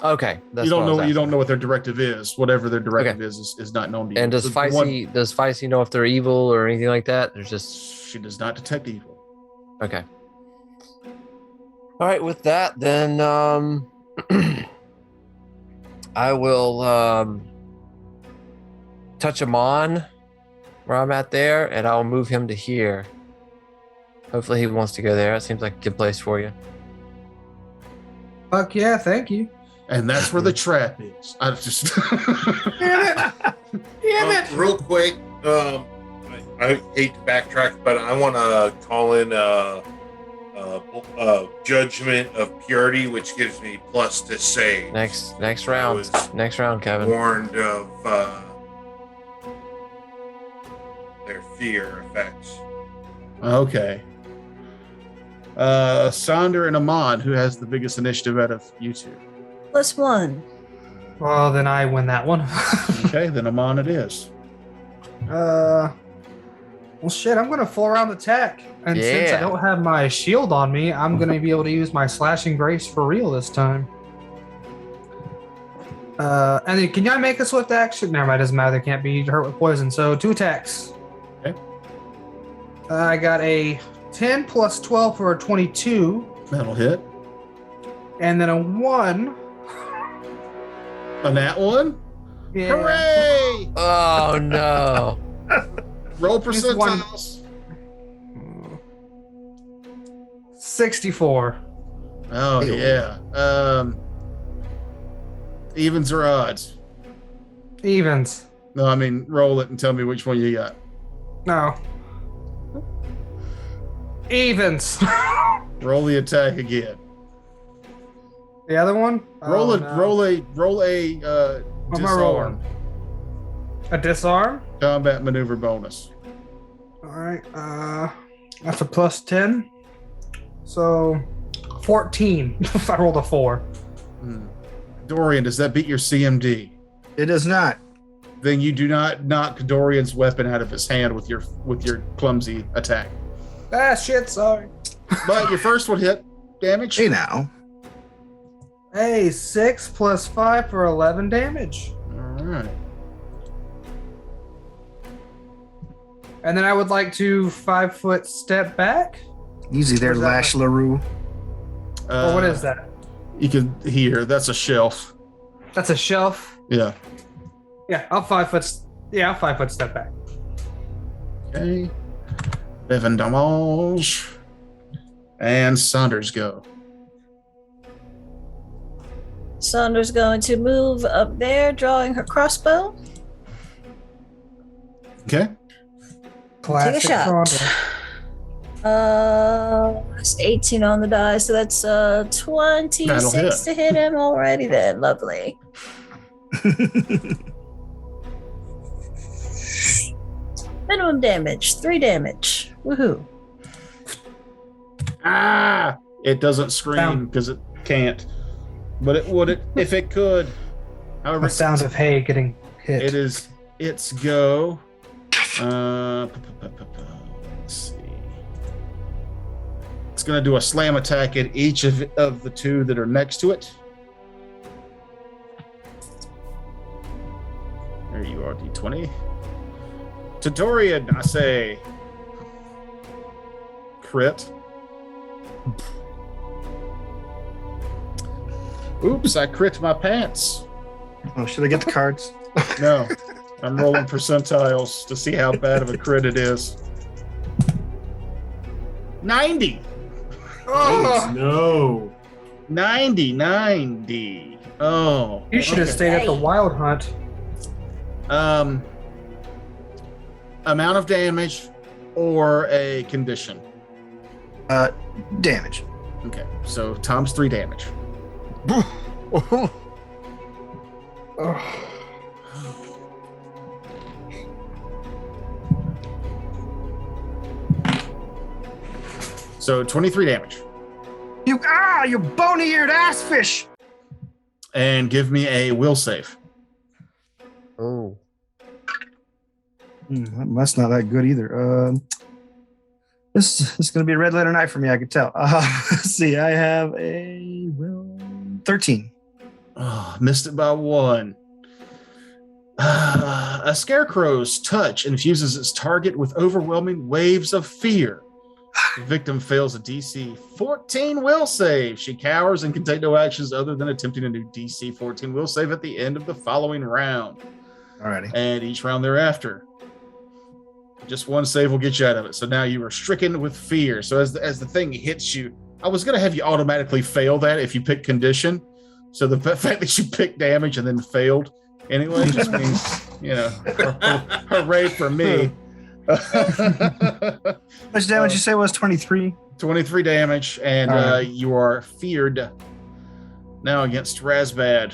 Okay, that's you don't what I was know. You asking. don't know what their directive is. Whatever their directive is not known to you. And does Feisty know if they're evil or anything like that? There's just she does not detect evil. Okay. All right, with that, then I will touch him on where I'm at there, and I'll move him to here. Hopefully he wants to go there. It seems like a good place for you. Fuck yeah, thank you. And that's where the trap is. I just Damn it. Real quick, I hate to backtrack, but I want to call in judgment of purity, which gives me plus to save. Next round. Next round, Kevin. Warned of their fear effects. Okay. Sonder and Amon, who has the biggest initiative out of you two? +1. Well, then I win that one. Okay, then Amon it is. Well, shit, I'm going to full round attack. And since I don't have my shield on me, I'm going to be able to use my slashing grace for real this time. And then can I make a swift action? Never mind, doesn't matter. They can't be hurt with poison. So 2 attacks. Okay. I got a 10 plus 12 for a 22. That'll hit. And then a 1. On that one? Yeah. Hooray! Oh no. Roll Just one. percentiles. 64. Oh yeah. Evens or odds? Evens. No, I mean roll it and tell me which one you got. No. Evens. Roll the attack again. The other one? Roll Oh, a no. roll a What am I disarm rolling? A disarm? combat maneuver bonus. All right. That's a +10. So 14. I rolled a 4. Dorian, does that beat your CMD? It does not. Then you do not knock Dorian's weapon out of his hand with your clumsy attack. Ah, shit. Sorry. But your first one hit damage. Hey now. Hey, 6 plus 5 for 11 damage. All right. And then I would like to 5-foot step back. Easy there, Where's that Lash LaRue. Or what is that? You can hear that's a shelf. That's a shelf. Yeah. Yeah, I'll 5-foot. Yeah, I'll 5-foot step back. Okay. 11 damage. And Saunders go. Saunders going to move up there, drawing her crossbow. Okay. Classic Take a shot. Saunders. That's 18 on the die, so that's That'll 26 hit. to hit him already. Then lovely. Minimum damage, 3 damage. Woohoo! Ah! It doesn't scream Sound. because it can't. But it would if it could. However, The sound of hay getting hit. it is its go. Let's see. It's going to do a slam attack at each of the two that are next to it. There you are, D20. To Dorian, I say. Crit. Oops, I crit my pants. Oh, should I get the cards? No, I'm rolling percentiles to see how bad of a crit it is. 90. Oh, no. 90. Oh. You should have okay. stayed at the Wild Hunt. Amount of damage or a condition. Damage. Okay, so Tom's 3 damage. So 23 damage. You bony-eared ass fish. And give me a will save. Oh. That's not that good either. This is going to be a red letter night for me, I could tell. Let's see, I have a 13. Oh, missed it by 1. A scarecrow's touch infuses its target with overwhelming waves of fear. The victim fails a DC 14 will save. She cowers and can take no actions other than attempting a new DC 14 will save at the end of the following round. Alrighty. And each round thereafter. Just one save will get you out of it. So now you are stricken with fear. So as the thing hits you, I was going to have you automatically fail that if you pick condition. So the fact that you picked damage and then failed anyway just means, hooray for me. How much damage you say was 23? 23 damage, and you are feared now against Razbad.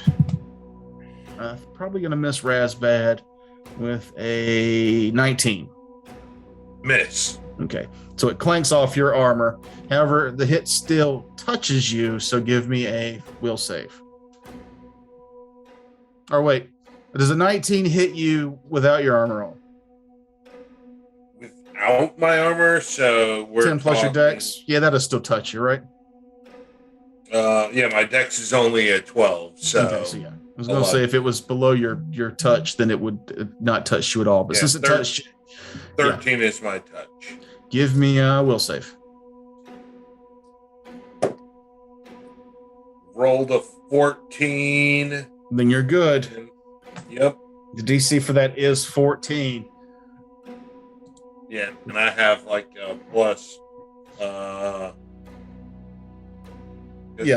Probably going to miss Razbad with a 19. Miss. Okay, so it clanks off your armor. However, the hit still touches you, so give me a will save. Or wait, does a 19 hit you without your armor on? Without my armor, so we're 10 plus your talking- dex? Yeah, that'll still touch you, right? Yeah, my dex is only a 12, so... Okay, so yeah. I was going to say if it was below your touch, then it would not touch you at all. But Yeah, since it touched you, 13 is my touch. give me a will save. Rolled a 14. Then you're good. Yep. The DC for that is 14. Yeah, and I have like a plus. Yeah,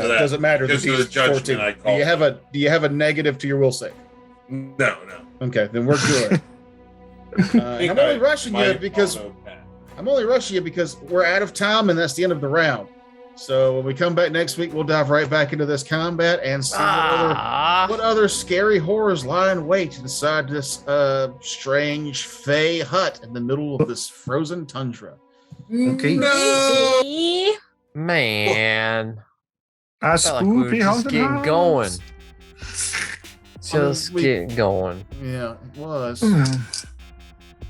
it doesn't matter. Because of the judgment I call. Do you have a negative to your will save? No. Okay, then we're good. I'm only rushing you because we're out of time and that's the end of the round. So when we come back next week, we'll dive right back into this combat and see what other scary horrors lie in wait inside this strange fey hut in the middle of this frozen tundra. Okay. No! Man. A Felt like we were spoopy just haunted getting house. going. Just getting going. Yeah, it was.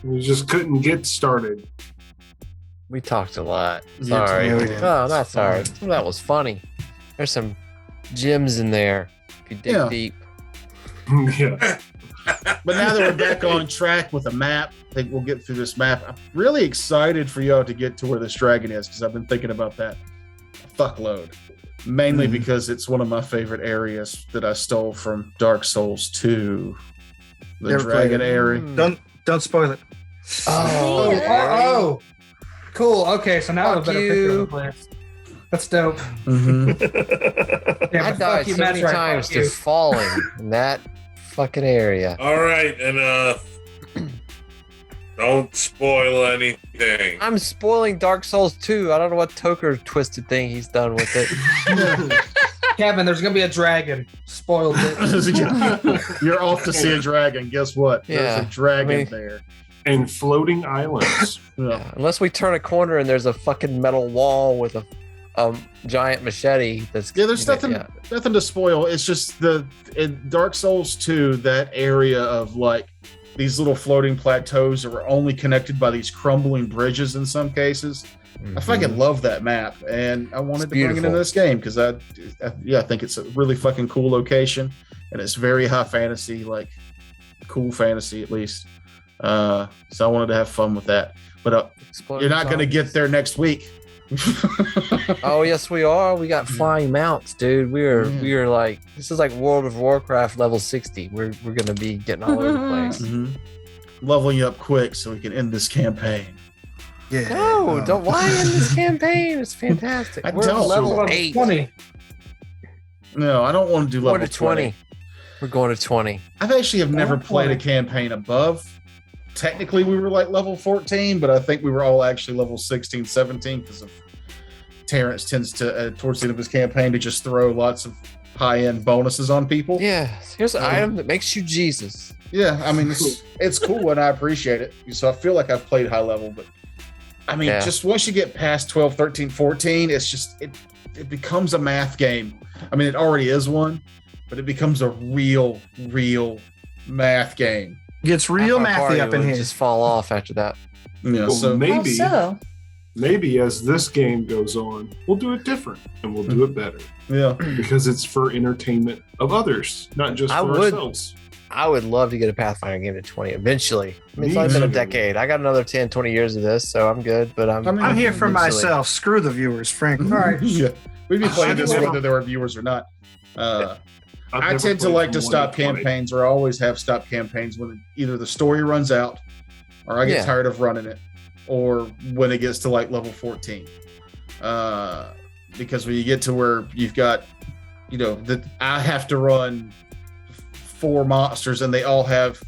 We just couldn't get started. We talked a lot. Yeah, Sorry. yeah, we did. Oh, not sorry. That was funny. There's some gems in there if you dig Yeah. deep. Yeah. But now that we're back on track with a map, I think we'll get through this map. I'm really excited for y'all to get to where this dragon is because I've been thinking about that a fuckload. Mainly because it's one of my favorite areas that I stole from Dark Souls 2. The Never dragon played it. area. Don't spoil it. Oh. Cool. Okay, so now I have a Fuck better picture of you. the place. That's dope. Mm-hmm. Yeah, I but died fuck you, so many Matt's right, times fuck to you. falling in that fucking area. All right, and don't spoil anything. I'm spoiling Dark Souls 2. I don't know what Toker twisted thing he's done with it. Kevin, there's gonna be a dragon. Spoiled it. You're off to see a dragon. Guess what? Yeah, There's a dragon I mean- there. And floating islands. Yeah. Yeah, unless we turn a corner and there's a fucking metal wall with a giant machete. That's Yeah, there's nothing to spoil. It's just in Dark Souls 2, that area of like these little floating plateaus that were only connected by these crumbling bridges in some cases. I fucking love that map, and I wanted to bring it into beautiful. this game because I think it's a really fucking cool location, and it's very high fantasy, like cool fantasy at least. So I wanted to have fun with that, but you're not going to get there next week. Oh yes, we are. We got flying mounts, dude. We are like, this is like World of Warcraft level 60. We're gonna be getting all over the place. Leveling you up quick so we can end this campaign. Yeah. No, don't lie in this campaign. It's fantastic. I We're don't. level 8. 20. No, I don't want to do Going level to 20. We're going to 20. I've actually have never played a campaign above. Technically, we were like level 14, but I think we were all actually level 16, 17 because of Terrence tends to, towards the end of his campaign, to just throw lots of high-end bonuses on people. Yeah, here's an item that makes you Jesus. Yeah, I mean, it's cool and I appreciate it. So I feel like I've played high level, but I mean, just once you get past 12, 13, 14, it's just, it becomes a math game. I mean, it already is one, but it becomes a real math game. Gets real Half our mathy party up in would here. just fall off after that. Yeah, Well, so maybe, So, maybe as this game goes on, we'll do it different and we'll do it better yeah. because it's for entertainment of others, not just I for would- ourselves. I would love to get a Pathfinder game to 20 eventually. I mean, it's Me only been a too. decade. I got another 10, 20 years of this, so I'm good. But I'm here for eventually. myself. Screw the viewers, frankly. All right. Yeah. We'd be playing I've this never- whether there were viewers or not. I've I never tend to played like from to 1 stop 20. campaigns, or I always have stopped campaigns when either the story runs out or I get Yeah. tired of running it, or when it gets to like level 14. Because when you get to where you've got, I have to run 4 monsters and they all have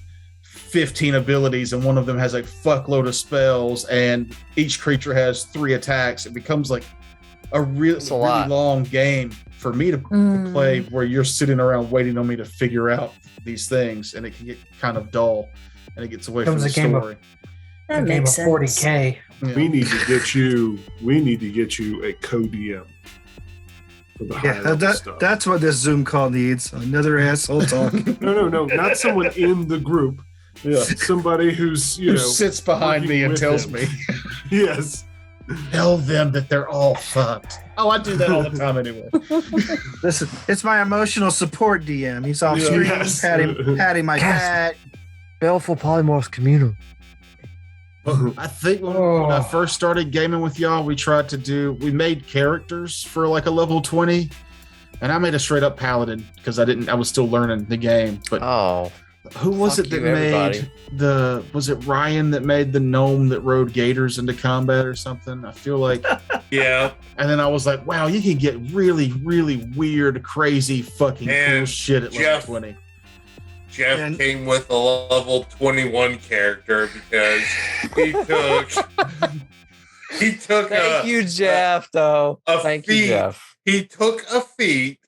15 abilities, and one of them has a fuckload of spells, and each creature has 3 attacks. It becomes like a really long game for me to play, where you're sitting around waiting on me to figure out these things, and it can get kind of dull, and it gets away from the story. That makes sense. 40K. Yeah. We need to get you a co-DM. For the high level stuff. That's what this Zoom call needs. Another asshole talking. No, not someone in the group. Yeah. Somebody who sits behind me and tells me. Yes. Tell them that they're all fucked. Oh, I do that all the time anyway. Listen, it's my emotional support DM. He's off screen, patting my cat. Baleful Polymorphs Communal. I think when I first started gaming with y'all, we made characters for like a level 20, and I made a straight up paladin because I was still learning the game. But who was it that made was it Ryan that made the gnome that rode gators into combat or something? I feel like yeah. And then I was like, wow, you can get really, really weird, crazy, fucking cool shit at level 20. Jeff came with a level 21 character because he took Thank you, Jeff, though. Thank you, Jeff. He took a feat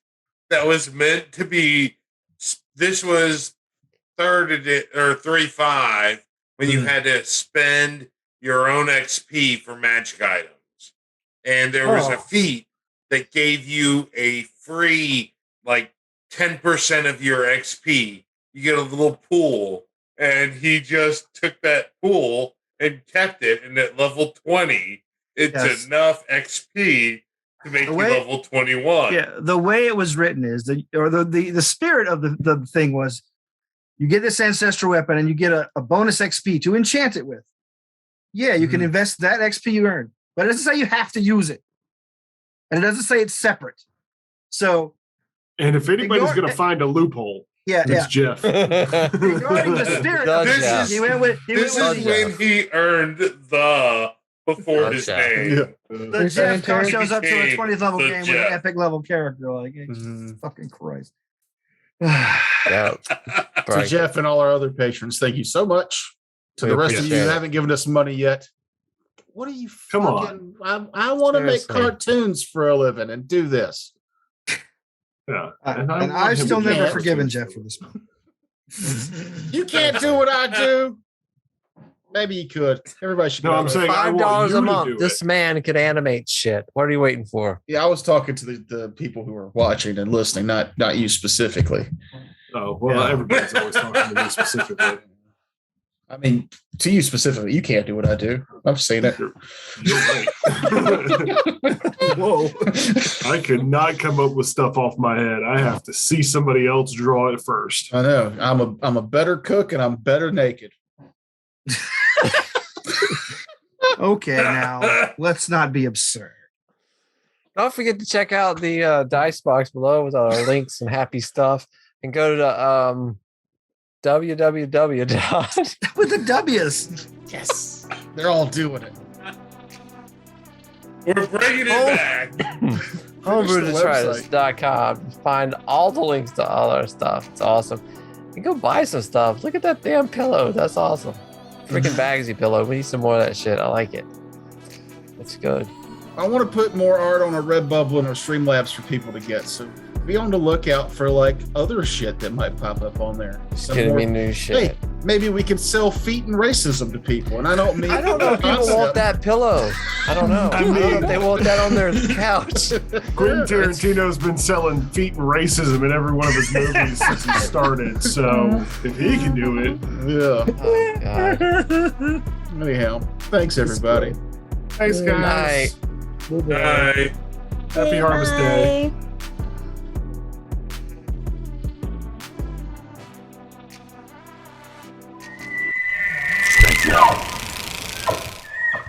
that was meant to be, this was 3.5 when you had to spend your own XP for magic items. And there was a feat that gave you a free, like, 10% of your XP. You get a little pool, and he just took that pool and kept it, and at level 20, it's enough XP to make you level 21. Yeah, the way it was written is the spirit of the thing was, you get this ancestral weapon and you get a bonus XP to enchant it with. Yeah, you can invest that XP you earn, but it doesn't say you have to use it, and it doesn't say it's separate. So, and if anybody's going to find a loophole, it's Jeff. Regarding the spirit of this is when he earned the before his name. The Jeff shows up to a 20th level game with an epic level character. Like, fucking Christ. To Jeff and all our other patrons, thank you so much. To the rest of you who haven't given us money yet, what are you fucking... I want to make cartoons for a living and do this. Yeah, and I've still never forgiven Jeff for this. You can't do what I do. Maybe you could. Everybody should. No, I'm saying $5 a month. This man could animate shit. What are you waiting for? Yeah, I was talking to the people who are watching and listening, not you specifically. Oh well, everybody's always talking to me specifically. I mean, to you specifically, you can't do what I do. I've seen it. You're right. Whoa. I could not come up with stuff off my head. I have to see somebody else draw it first. I know. I'm a better cook and I'm better naked. Okay, now let's not be absurd. Don't forget to check out the dice box below with all our links and happy stuff, and go to www. With the W's. Yes, they're all doing it. We're bringing it back. Homebrewdetritus.com. Find all the links to all our stuff. It's awesome. And go buy some stuff. Look at that damn pillow. That's awesome. Freaking Bagsy pillow. We need some more of that shit. I like it. It's good. I want to put more art on a Redbubble and a Streamlabs for people to get. So be on the lookout for like other shit that might pop up on there. Just getting me new shit. Hey, maybe we can sell feet and racism to people. And I don't know if people want that pillow. I don't know. I don't know if they want that on their couch. Quentin Tarantino's been selling feet and racism in every one of his movies since he started. So if he can do it, Oh, God. Anyhow, thanks everybody. Thanks guys. Night. Night. Happy Harvest Day. Bye.